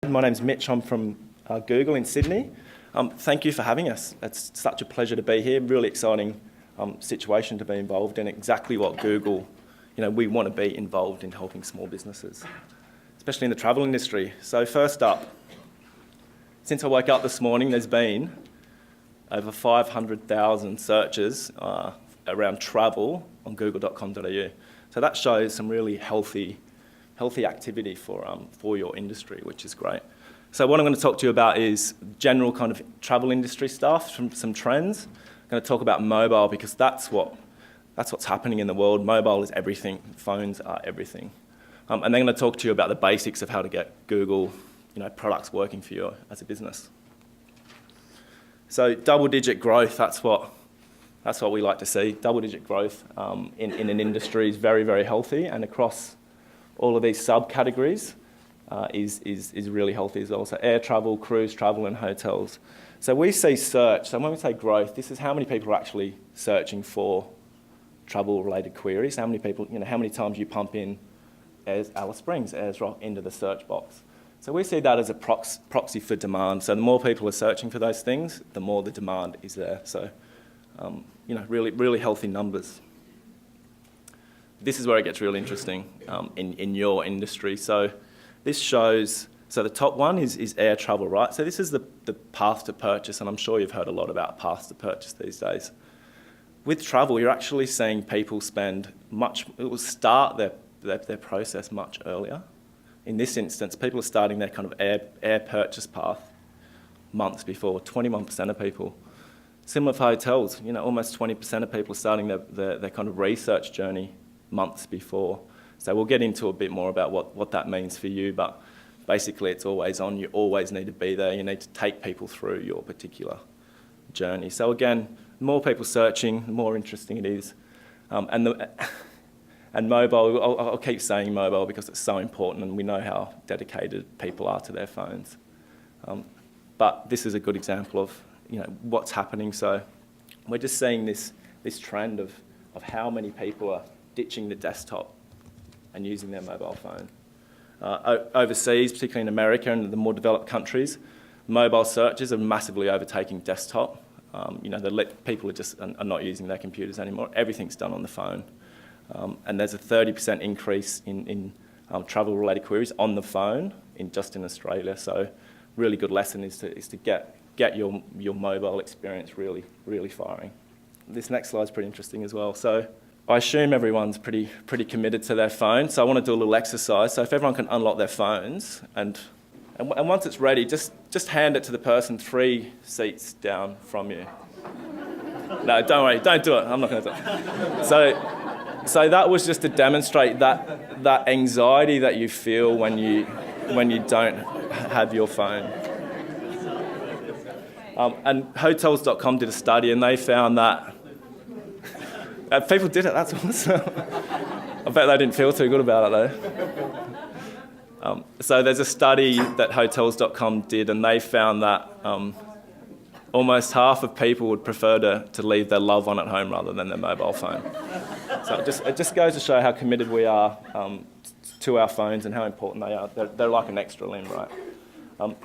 My name's Mitch. I'm from Google in Sydney. Thank you for having us. It's such a pleasure to be here. Really exciting situation to be involved in. Exactly what Google, we want to be involved in helping small businesses, especially in the travel industry. So first up, since I woke up this morning, there's been over 500,000 searches around travel on google.com.au. So that shows some really healthy activity for your industry, which is great. So what I'm going to talk to you about is general kind of travel industry stuff, some trends. I'm going to talk about mobile because that's what's happening in the world. Mobile is everything. Phones are everything. And then I'm going to talk to you about the basics of how to get Google, products working for you as a business. So double-digit growth, that's what we like to see. Double-digit growth in an industry is very, very healthy, and across all of these subcategories is really healthy as well. So air travel, cruise travel, and hotels. So we see search. So when we say growth, this is how many people are actually searching for travel-related queries. How many people, how many times you pump in Alice Springs, Ayers Rock into the search box. So we see that as a proxy for demand. So the more people are searching for those things, the more the demand is there. So, really, really healthy numbers. This is where it gets really interesting in your industry. So this shows, so the top one is air travel, right? So this is the path to purchase, and I'm sure you've heard a lot about paths to purchase these days. With travel, you're actually seeing people it will start their process much earlier. In this instance, people are starting their kind of air purchase path months before, 21% of people. Similar for hotels, almost 20% of people are starting their kind of research journey months before. So we'll get into a bit more about what that means for you, but basically it's always on. You always need to be there. You need to take people through your particular journey. So again, the more people searching, the more interesting it is. And mobile, I'll keep saying mobile because it's so important and we know how dedicated people are to their phones. But this is a good example of what's happening. So we're just seeing this trend of how many people are ditching the desktop and using their mobile phone. Overseas, particularly in America and the more developed countries, mobile searches are massively overtaking desktop. People are not using their computers anymore. Everything's done on the phone. And there's a 30% increase in travel-related queries on the phone just in Australia. So really good lesson is to get your mobile experience really, really firing. This next slide is pretty interesting as well. So I assume everyone's pretty committed to their phone. So I want to do a little exercise. So if everyone can unlock their phones and once it's ready, just hand it to the person 3 seats down from you. No, don't worry, don't do it. I'm not going to do it. So that was just to demonstrate that anxiety that you feel when you don't have your phone. And Hotels.com did a study and they found that people did it, that's awesome. I bet they didn't feel too good about it though. So there's a study that Hotels.com did and they found that almost half of people would prefer to leave their loved one at home rather than their mobile phone. So it just goes to show how committed we are to our phones and how important they are. They're like an extra limb, right?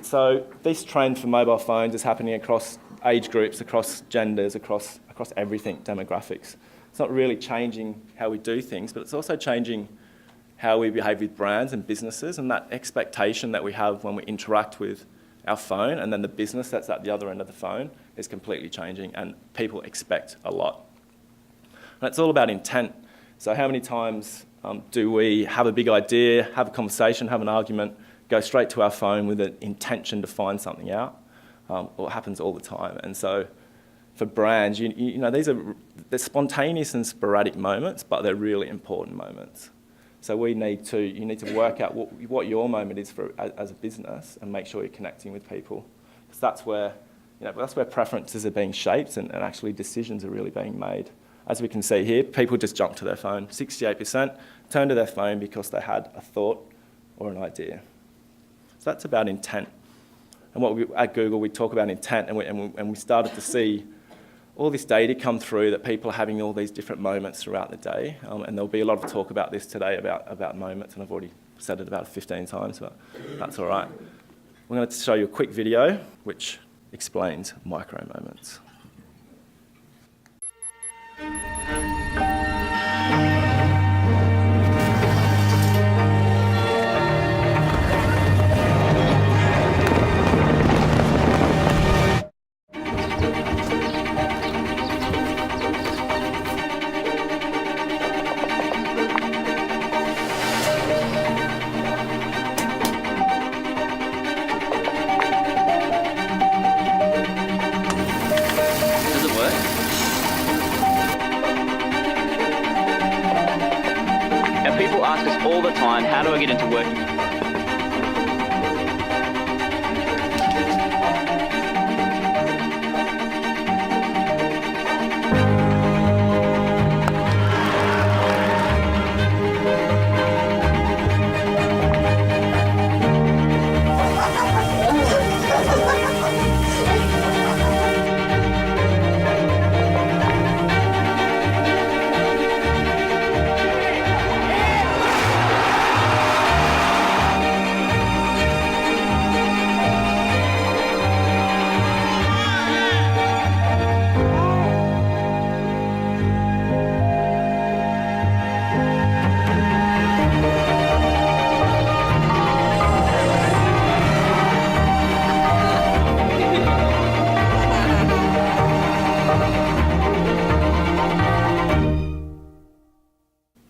So this trend for mobile phones is happening across age groups, across genders, across everything, demographics. It's not really changing how we do things, but it's also changing how we behave with brands and businesses, and that expectation that we have when we interact with our phone and then the business that's at the other end of the phone is completely changing, and people expect a lot. And it's all about intent. So how many times do we have a big idea, have a conversation, have an argument, go straight to our phone with an intention to find something out? Well, it happens all the time. And so for brands, they're spontaneous and sporadic moments, but they're really important moments. So you need to work out what your moment is as a business and make sure you're connecting with people. Because that's where preferences are being shaped and actually decisions are really being made. As we can see here, people just jump to their phone. 68% turn to their phone because they had a thought or an idea. So that's about intent. And at Google, we talk about intent, and we started to see all this data come through that people are having all these different moments throughout the day. And there'll be a lot of talk about this today, about moments, and I've already said it about 15 times, but that's all right. we're going to show you a quick video which explains micro moments. People ask us all the time, how do I get into working?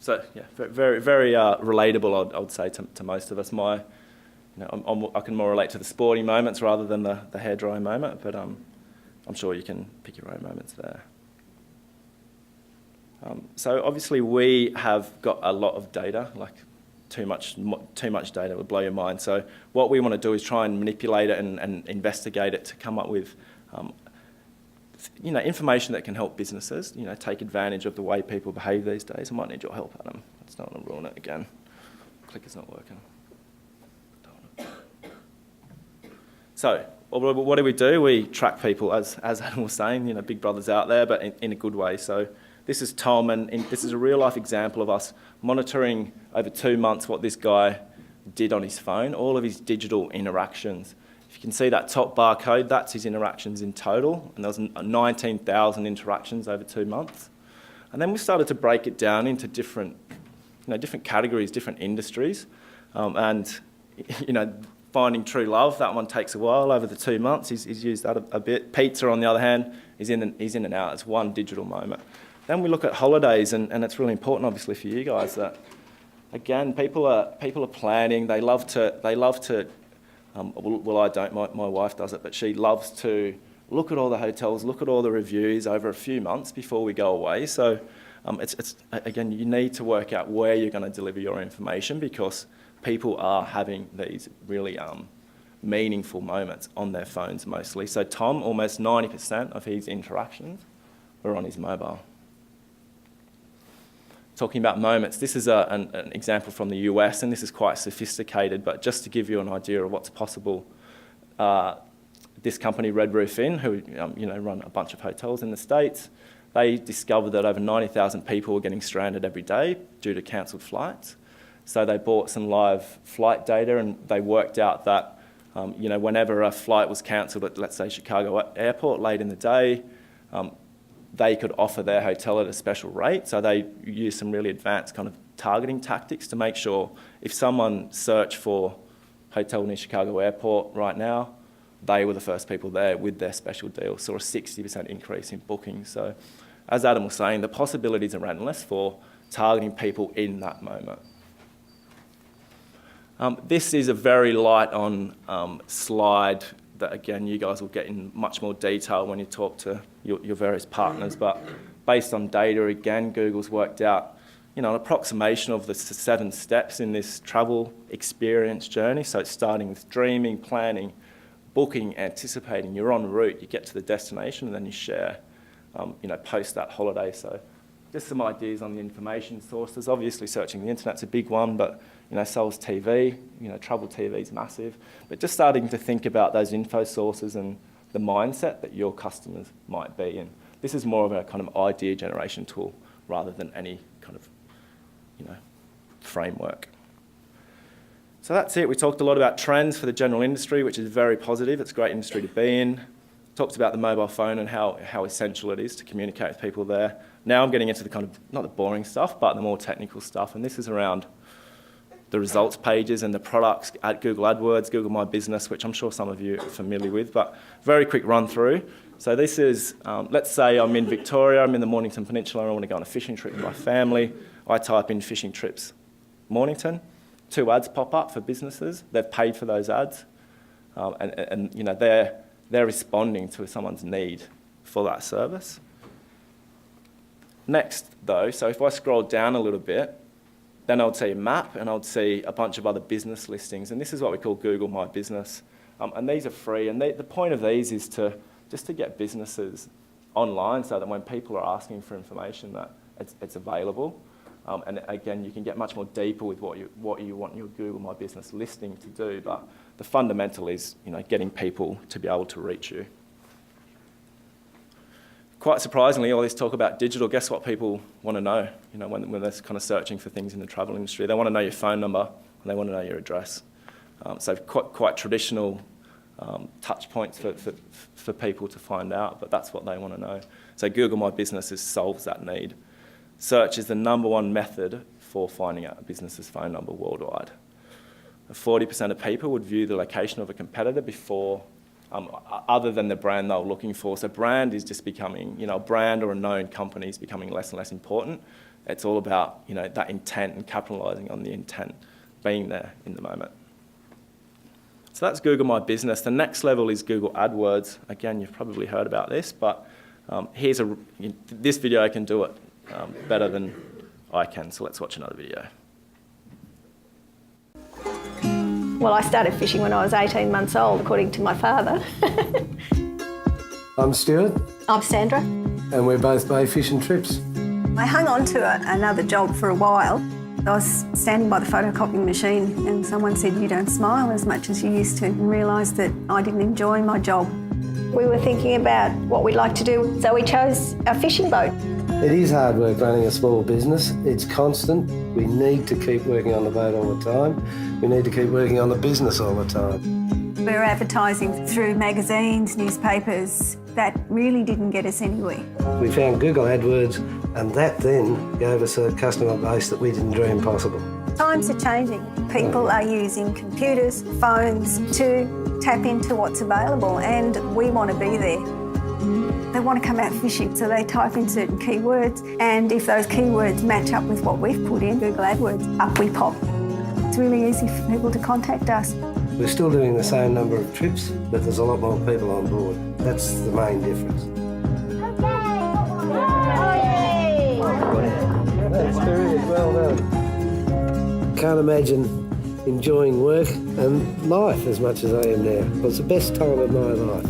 So yeah, very, very relatable, I would say, to most of us. I can more relate to the sporting moments rather than the hair drying moment, but I'm sure you can pick your own moments there. So obviously we have got a lot of data, like too much data would blow your mind. So what we want to do is try and manipulate it and investigate it to come up with information that can help businesses, take advantage of the way people behave these days. I might need your help, Adam. I just don't want to ruin it again. Clicker's not working. So, what do? We track people, as Adam was saying, Big Brother's out there, but in a good way. So this is Tom, and this is a real-life example of us monitoring over 2 months what this guy did on his phone, all of his digital interactions. If you can see that top barcode, that's his interactions in total, and there was 19,000 interactions over 2 months. And then we started to break it down into different categories, different industries, and finding true love. That one takes a while over the 2 months. He's used that a bit. Pizza, on the other hand, he's in and out. It's one digital moment. Then we look at holidays, and it's really important, obviously, for you guys that, again, people are planning. They love to. Well, I don't. My wife does it, but she loves to look at all the hotels, look at all the reviews over a few months before we go away. So, it's again, you need to work out where you're going to deliver your information because people are having these really meaningful moments on their phones mostly. So, Tom, almost 90% of his interactions were on his mobile. Talking about moments, this is an example from the US, and this is quite sophisticated, but just to give you an idea of what's possible, this company, Red Roof Inn, who run a bunch of hotels in the States, they discovered that over 90,000 people were getting stranded every day due to cancelled flights. So they bought some live flight data, and they worked out that whenever a flight was cancelled at, let's say, Chicago Airport late in the day, they could offer their hotel at a special rate. So they used some really advanced kind of targeting tactics to make sure if someone searched for hotel near Chicago Airport right now, they were the first people there with their special deal. Saw a 60% increase in bookings. So as Adam was saying, the possibilities are endless for targeting people in that moment. This is a very light on slide that, again, you guys will get in much more detail when you talk to your various partners. But based on data, again, Google's worked out an approximation of the 7 steps in this travel experience journey. So it's starting with dreaming, planning, booking, anticipating. You're en route, you get to the destination, and then you share, post that holiday. So just some ideas on the information sources. Obviously, searching the internet's a big one, but Soul's TV, travel TV is massive. But just starting to think about those info sources and the mindset that your customers might be in. This is more of a kind of idea generation tool rather than any kind of, framework. So that's it. We talked a lot about trends for the general industry, which is very positive. It's a great industry to be in. Talked about the mobile phone and how essential it is to communicate with people there. Now I'm getting into the kind of, not the boring stuff, but the more technical stuff. And this is around the results pages and the products at Google AdWords, Google My Business, which I'm sure some of you are familiar with, but very quick run through. So this is, let's say I'm in Victoria, I'm in the Mornington Peninsula, I want to go on a fishing trip with my family. I type in fishing trips Mornington. 2 ads pop up for businesses. They've paid for those ads, and you know they're responding to someone's need for that service. Next, though, so if I scroll down a little bit, then I would see a map and I would see a bunch of other business listings, and this is what we call Google My Business, and these are free. And the point of these is just to get businesses online, so that when people are asking for information, that it's available. And again, you can get much more deeper with what you want your Google My Business listing to do, but the fundamental is, you know, getting people to be able to reach you. Quite surprisingly, all this talk about digital, guess what people want to know? You know, when they're kind of searching for things in the travel industry, they want to know your phone number and they want to know your address. So quite traditional touch points for people to find out, but that's what they want to know. So Google My Business solves that need. Search is the #1 method for finding out a business's phone number worldwide. 40% of people would view the location of a competitor before, other than the brand they were looking for. So brand is just becoming, you know, a brand or a known company is becoming less and less important. It's all about, you know, that intent and capitalising on the intent being there in the moment. So that's Google My Business. The next level is Google AdWords. Again, you've probably heard about this, but this video can do it better than I can, so let's watch another video. Well, I started fishing when I was 18 months old, according to my father. I'm Stuart. I'm Sandra. And we're both Bay Fishing Trips. I hung on to another job for a while. I was standing by the photocopying machine and someone said, "You don't smile as much as you used to," and realised that I didn't enjoy my job. We were thinking about what we'd like to do, so we chose a fishing boat. It is hard work running a small business. It's constant. We need to keep working on the boat all the time. We need to keep working on the business all the time. We were advertising through magazines, newspapers. That really didn't get us anywhere. We found Google AdWords, and that then gave us a customer base that we didn't dream possible. Times are changing. People are using computers, phones to tap into what's available, and we want to be there. They want to come out fishing, so they type in certain keywords, and if those keywords match up with what we've put in Google AdWords, up we pop. It's really easy for people to contact us. We're still doing the same number of trips, but there's a lot more people on board. That's the main difference. That's very well done. Can't imagine enjoying work and life as much as I am now. It was the best time of my life.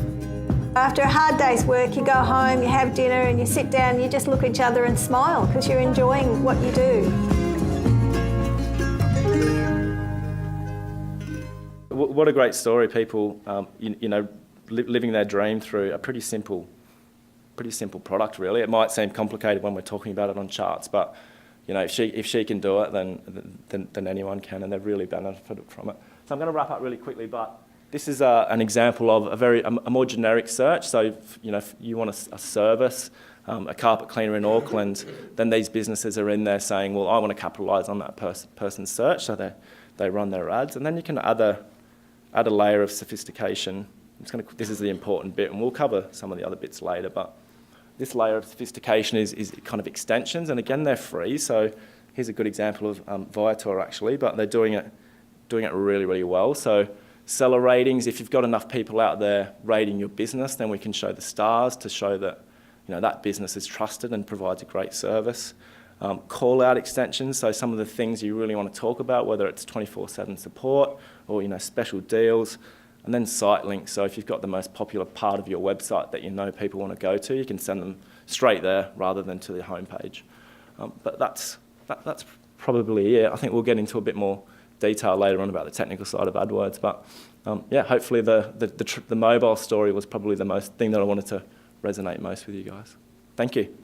After a hard day's work, you go home, you have dinner and you sit down and you just look at each other and smile because you're enjoying what you do. What a great story, people, living their dream through a pretty simple product, really. It might seem complicated when we're talking about it on charts, but you know, if she can do it, then anyone can, and they've really benefited from it. So I'm going to wrap up really quickly, but this is an example of a more generic search. So if you want a service, a carpet cleaner in Auckland, then these businesses are in there saying, well, I want to capitalise on that person's search, so they run their ads, and then you can add a layer of sophistication. This is the important bit, and we'll cover some of the other bits later, but this layer of sophistication is kind of extensions, and again, they're free. So here's a good example of Viator, actually, but they're doing it really, really well. So seller ratings, if you've got enough people out there rating your business, then we can show the stars to show that that business is trusted and provides a great service. Call-out extensions, so some of the things you really want to talk about, whether it's 24/7 support or special deals. And then site links, so if you've got the most popular part of your website that people want to go to, you can send them straight there rather than to the homepage. But that's probably it. I think we'll get into a bit more detail later on about the technical side of AdWords. But hopefully the mobile story was probably the thing that I wanted to resonate most with you guys. Thank you.